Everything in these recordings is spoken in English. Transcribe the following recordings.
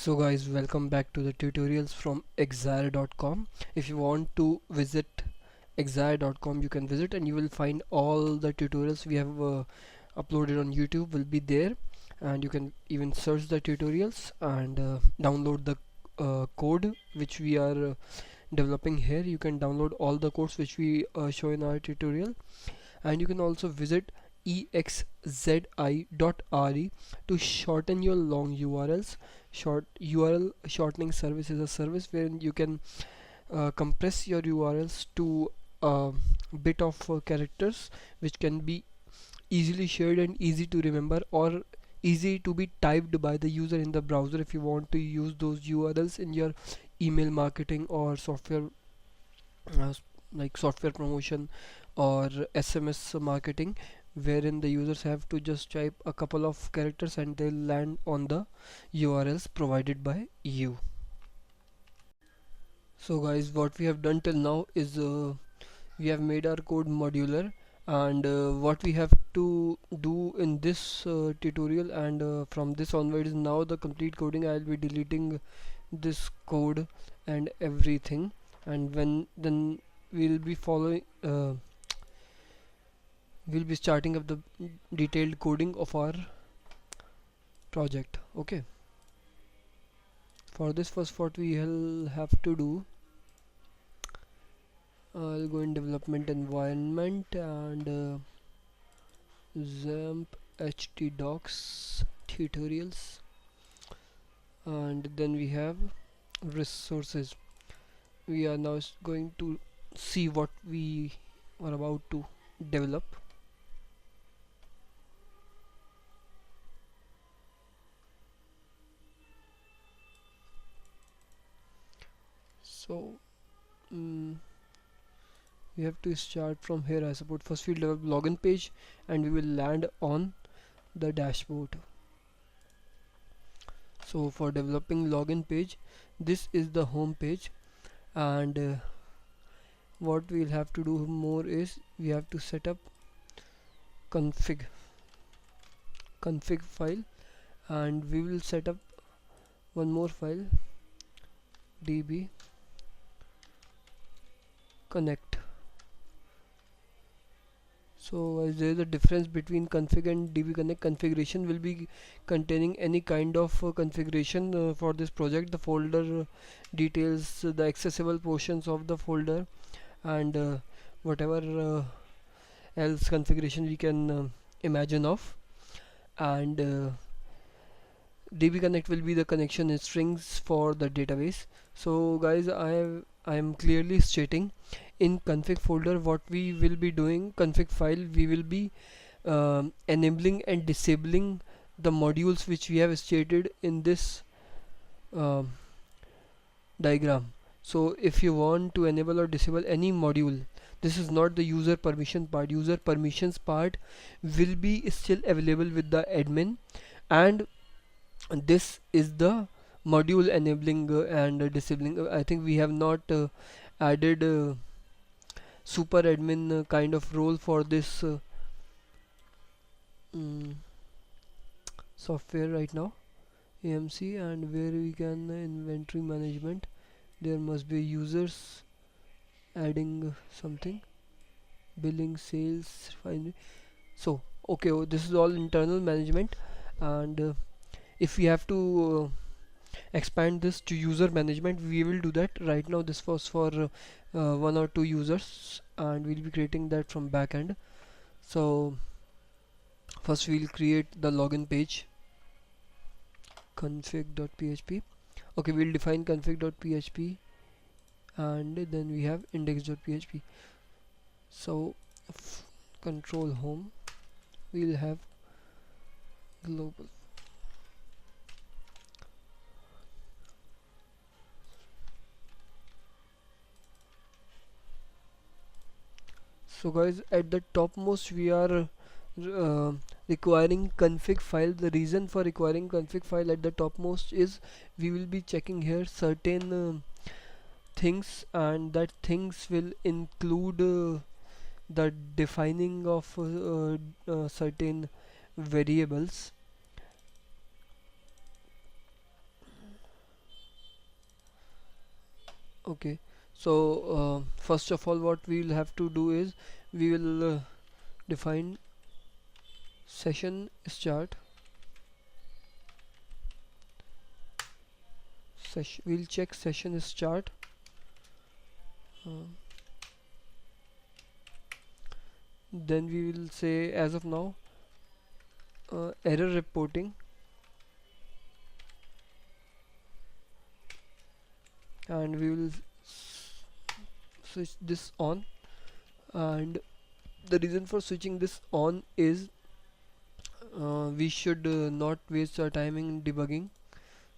So guys, welcome back to the tutorials from exire.com. If you want to visit exire.com, you can visit and you will find all the tutorials we have uploaded on YouTube will be there, and you can even search the tutorials and download the code which we are developing here. You can download all the codes which we show in our tutorial, and you can also visit exzi.re to shorten your long URLs. URL shortening service is a service where you can compress your URLs to a bit of characters which can be easily shared and easy to remember, or easy to be typed by the user in the browser if you want to use those URLs in your email marketing or software, uh, like software promotion or SMS marketing, wherein the users have to just type a couple of characters and they'll land on the URLs provided by you. So guys, what we have done till now is we have made our code modular, and what we have to do in this tutorial and from this onward is now the complete coding. I'll be deleting this code and everything, and when then we'll be following we'll be starting up the detailed coding of our project. Okay, for this, first what we'll have to do, I'll go in development environment and XAMPP htdocs tutorials, and then we have resources. We are now going to see what we are about to develop. So we have to start from here, I suppose. First we'll develop login page and we will land on the dashboard. So for developing login page, this is the home page, and what we'll have to do more is we have to set up config file, and we will set up one more file, db connect. So there is a difference between config and db connect. Configuration will be containing any kind of configuration for this project, the folder details, the accessible portions of the folder, and whatever else configuration we can imagine of. And db connect will be the connection strings for the database. So guys, I am clearly stating in config folder what we will be doing. Config file, we will be enabling and disabling the modules which we have stated in this um, diagram. So if you want to enable or disable any module, this is not the user permission part. User permissions part will be still available with the admin, and this is the module enabling and disabling. I think we have not added super admin kind of role for this mm, software right now. AMC, and where we can inventory management, there must be users, adding something, billing, sales, finally. So okay, this is all internal management, and if we have to expand this to user management, we will do that. Right now this was for one or two users, and we'll be creating that from backend. So first we'll create the login page, config.php. okay, we'll define config.php, and then we have index.php. so control home, we'll have global. So guys, at the topmost we are requiring config file. The reason for requiring config file at the topmost is we will be checking here certain things, and that things will include the defining of certain variables. Okay, so first of all what we will have to do is we will define session start. We'll check session start. um, then we will say as of now error reporting, and we will switch this on. And the reason for switching this on is we should not waste our time in debugging,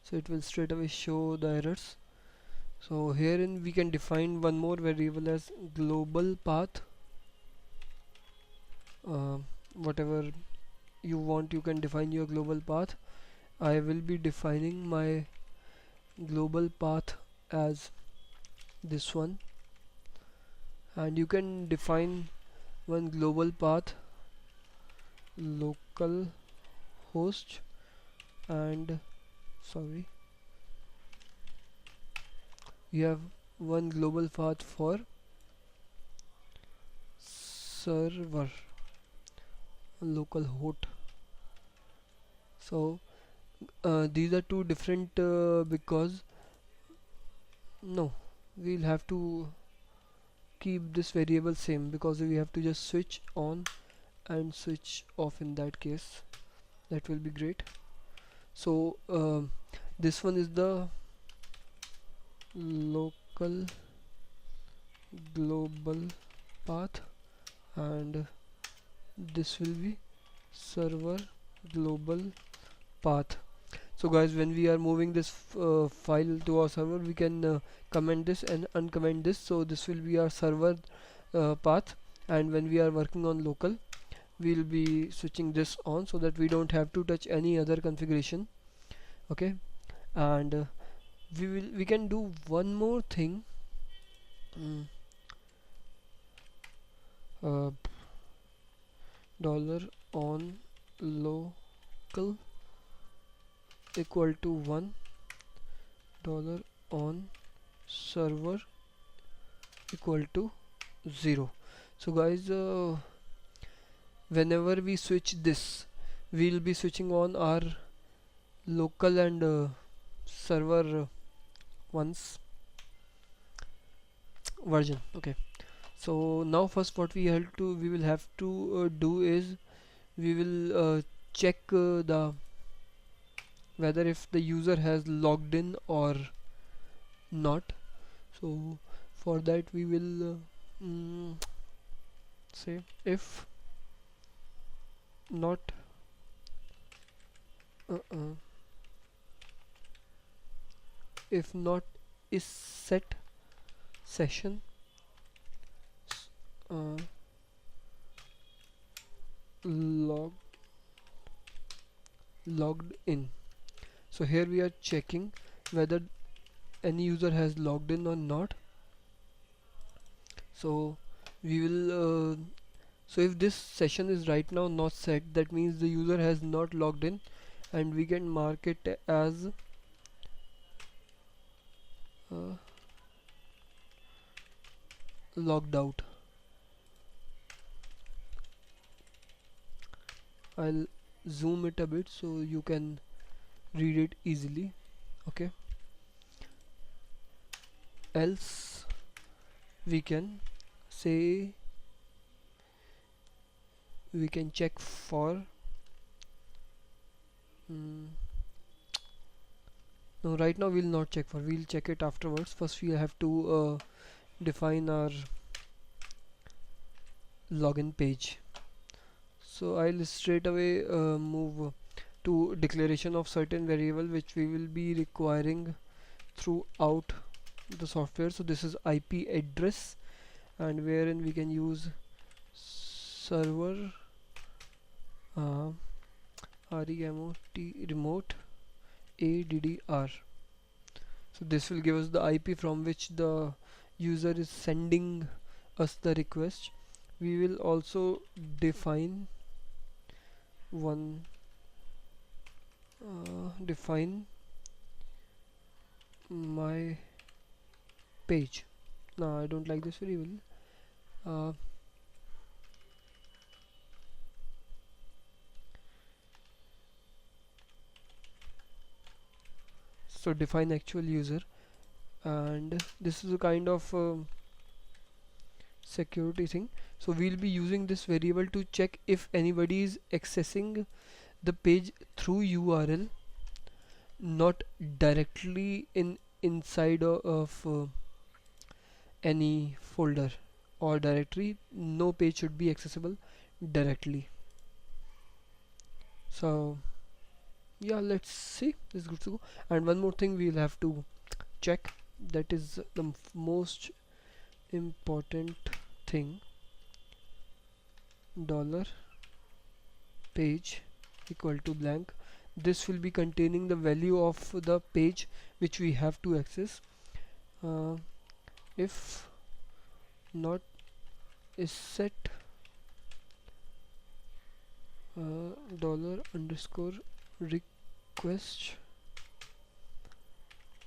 so it will straight away show the errors. So herein we can define one more variable as global path. uh, Whatever you want, you can define your global path. I will be defining my global path as this one, and you can define one global path local host, and sorry, you have one global path for server local host. So these are two different because no, we'll have to keep this variable same because we have to just switch on and switch off. In that case, that will be great. So this one is the local global path, and this will be server global path. So guys, when we are moving this file to our server, we can comment this and uncomment this. So this will be our server path, and when we are working on local, we'll be switching this on so that we don't have to touch any other configuration. Okay, and we can do one more thing. mm, uh, dollar on local equal to 1, dollar on server equal to 0. So guys, whenever we switch this, we'll be switching on our local and server ones version. Okay, so now first what we will have to do is we will check the whether if the user has logged in or not. So for that we will say if not uh, if not is set session uh, log logged in. So here we are checking whether any user has logged in or not. So we will so if this session is right now not set, that means the user has not logged in, and we can mark it as uh, logged out. I'll zoom it a bit so you can read it easily. Okay, else we can say we can check for mm, no, right now we'll not check for, we'll check it afterwards. First we have to define our login page. So I'll straight away move to declaration of certain variable which we will be requiring throughout the software. So this is IP address, and wherein we can use server uh, remote addr. So this will give us the IP from which the user is sending us the request. We will also define one define my page. No, I don't like this variable. So define actual user, and this is a kind of security thing. So we'll be using this variable to check if anybody is accessing the page through URL, not directly inside of any folder or directory. No page should be accessible directly. So yeah, let's see, this is good to go. And one more thing we'll have to check, that is the most important thing: dollar page equal to blank. This will be containing the value of the page which we have to access. If not is set, dollar underscore request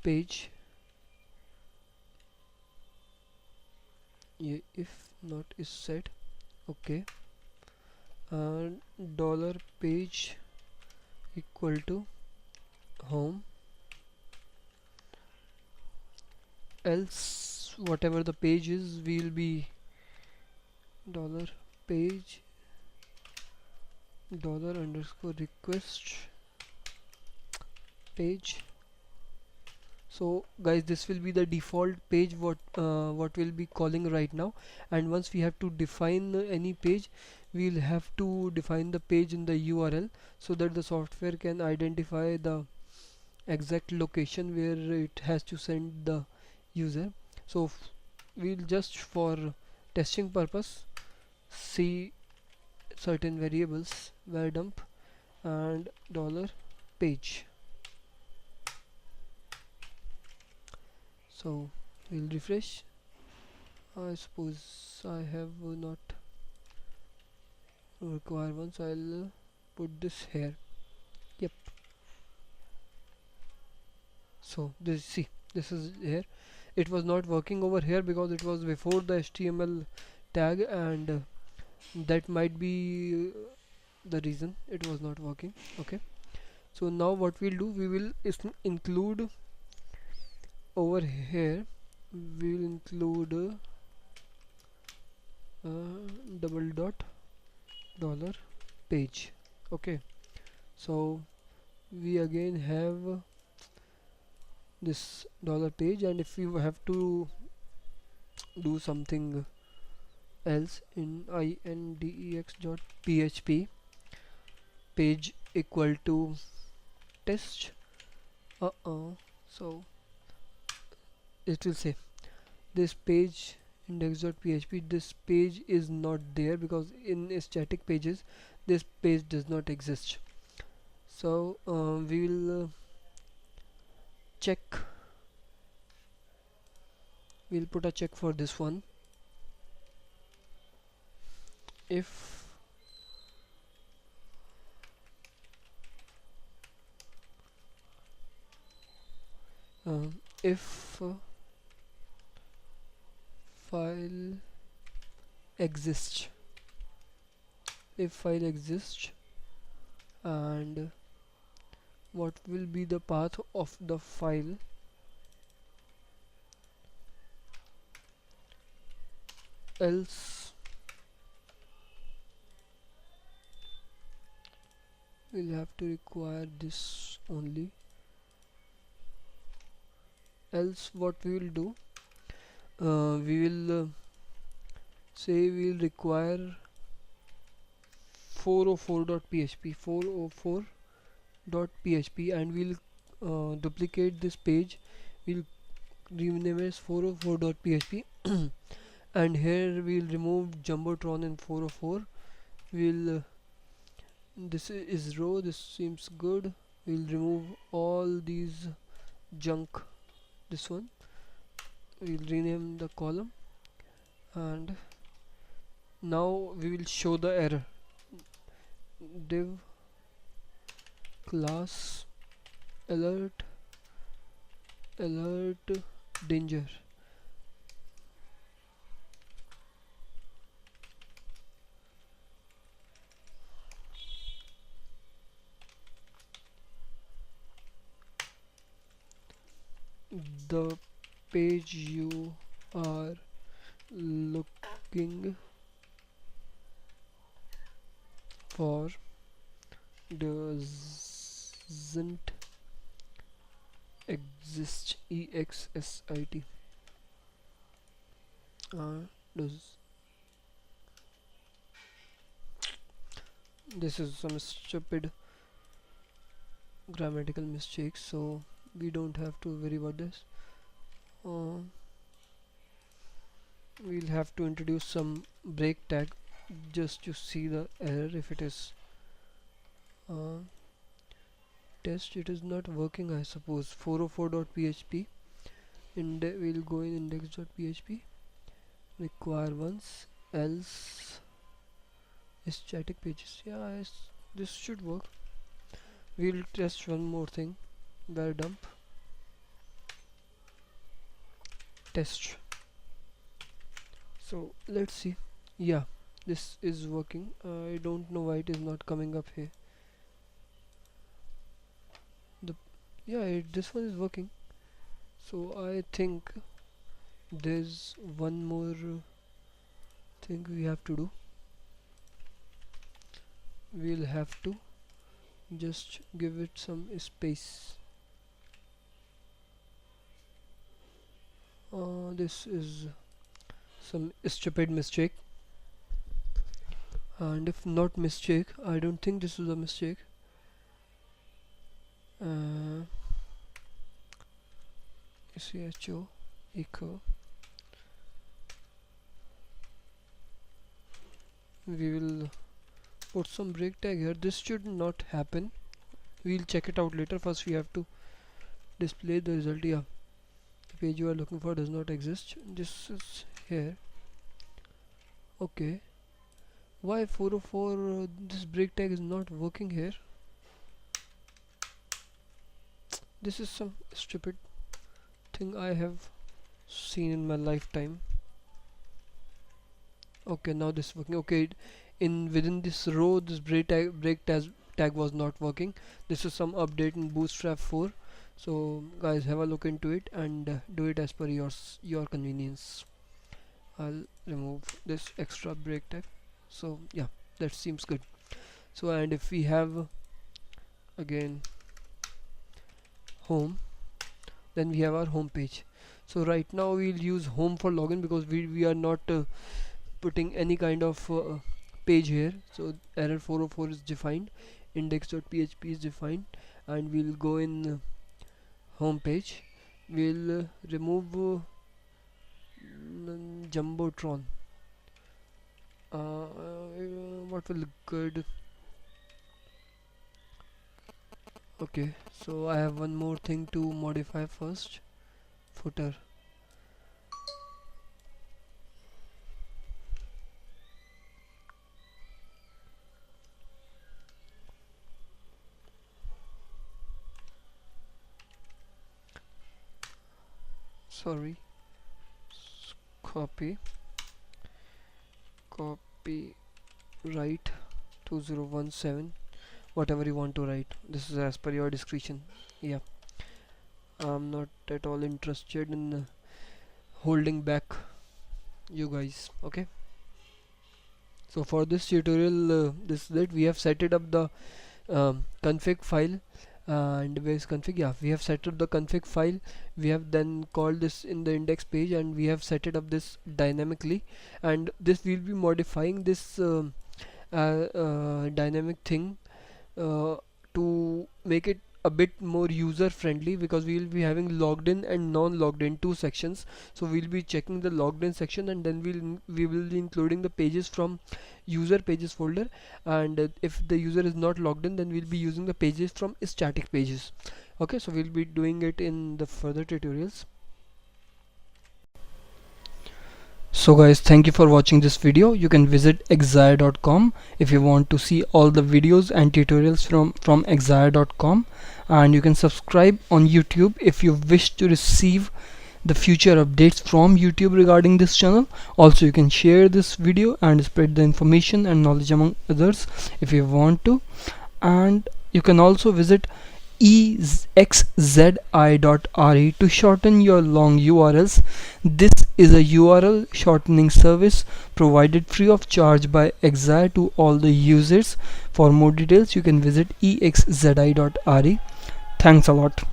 page. Yeah, if not is set, okay. And dollar page equal to home, else whatever the page is, will be dollar page dollar underscore request page. So guys, this will be the default page what we'll be calling right now. And once we have to define any page, we'll have to define the page in the URL, so that the software can identify the exact location where it has to send the user. So we'll just, for testing purpose, see certain variables var dump and dollar page. So we'll refresh. I suppose I have not require one, so I'll put this here. Yep. So this, see, this is here. It was not working over here because it was before the HTML tag, and that might be the reason it was not working. Okay, so now what we'll do, we will include over here, we'll include double dot dollar page. Okay, so we again have this dollar page, and if you have to do something else in index.php, page equal to test, so it will say this page index.php, this page is not there, because in static pages this page does not exist. So we will check, we'll put a check for this one. If if file exists, if file exists, and what will be the path of the file, else we'll have to require this only. Else what we will do, we will say we'll require 404.php 404.php, and we'll duplicate this page, we'll rename as 404.php and here we'll remove jumbotron in 404. We'll this is row, this seems good. We'll remove all these junk, this one we'll rename the column, and now we will show the error. Div class alert danger, the page you are looking for doesn't exist. EXSIT. Does This is some stupid grammatical mistakes, so we don't have to worry about this. We'll have to introduce some break tag just to see the error. If it is test, it is not working, I suppose. 404.php, we'll go in index.php, require once, else static pages. Yeah, this should work. We'll test one more thing, var dump test. So let's see. Yeah, this is working. I don't know why it is not coming up here. This one is working. So I think there's one more thing we have to do. We'll have to just give it some space. This is some stupid mistake, and if not mistake, I don't think this is a mistake. CHO echo. We will put some break tag here. This should not happen. We'll check it out later. First we have to display the result. Yeah, the page you are looking for does not exist. This is here. Okay, why 404 this break tag is not working here? This is some stupid thing I have seen in my lifetime. Okay, now this is working. Okay, within this row this break tag was not working. This is some update in Bootstrap 4. So guys, have a look into it and do it as per your convenience. I'll remove this extra break tag. So yeah, that seems good. So, and if we have again home, then we have our home page. So right now we'll use home for login because we are not putting any kind of page here. So error 404 is defined, index.php is defined, and we'll go in home page. We'll remove jumbotron. What will look good? Okay, so I have one more thing to modify first. Footer. Sorry. Copy write 2017, whatever you want to write. This is as per your discretion. Yeah, I'm not at all interested in holding back you guys. Okay, so for this tutorial, we have set it up the config file. And where is config? Yeah, we have set up the config file. We have then called this in the index page, and we have set it up this dynamically, and this will be modifying this dynamic thing to make it a bit more user friendly, because we will be having logged in and non-logged in two sections. So we'll be checking the logged in section, and then we will be including the pages from user pages folder, and if the user is not logged in, then we'll be using the pages from static pages. Okay, so we'll be doing it in the further tutorials. So guys, thank you for watching this video. You can visit exire.com if you want to see all the videos and tutorials from exire.com, and you can subscribe on YouTube if you wish to receive the future updates from YouTube regarding this channel. Also, you can share this video and spread the information and knowledge among others if you want to, and you can also visit exzi.re to shorten your long URLs. This is a URL shortening service provided free of charge by Exi to all the users. For more details, you can visit exzi.re. Thanks a lot.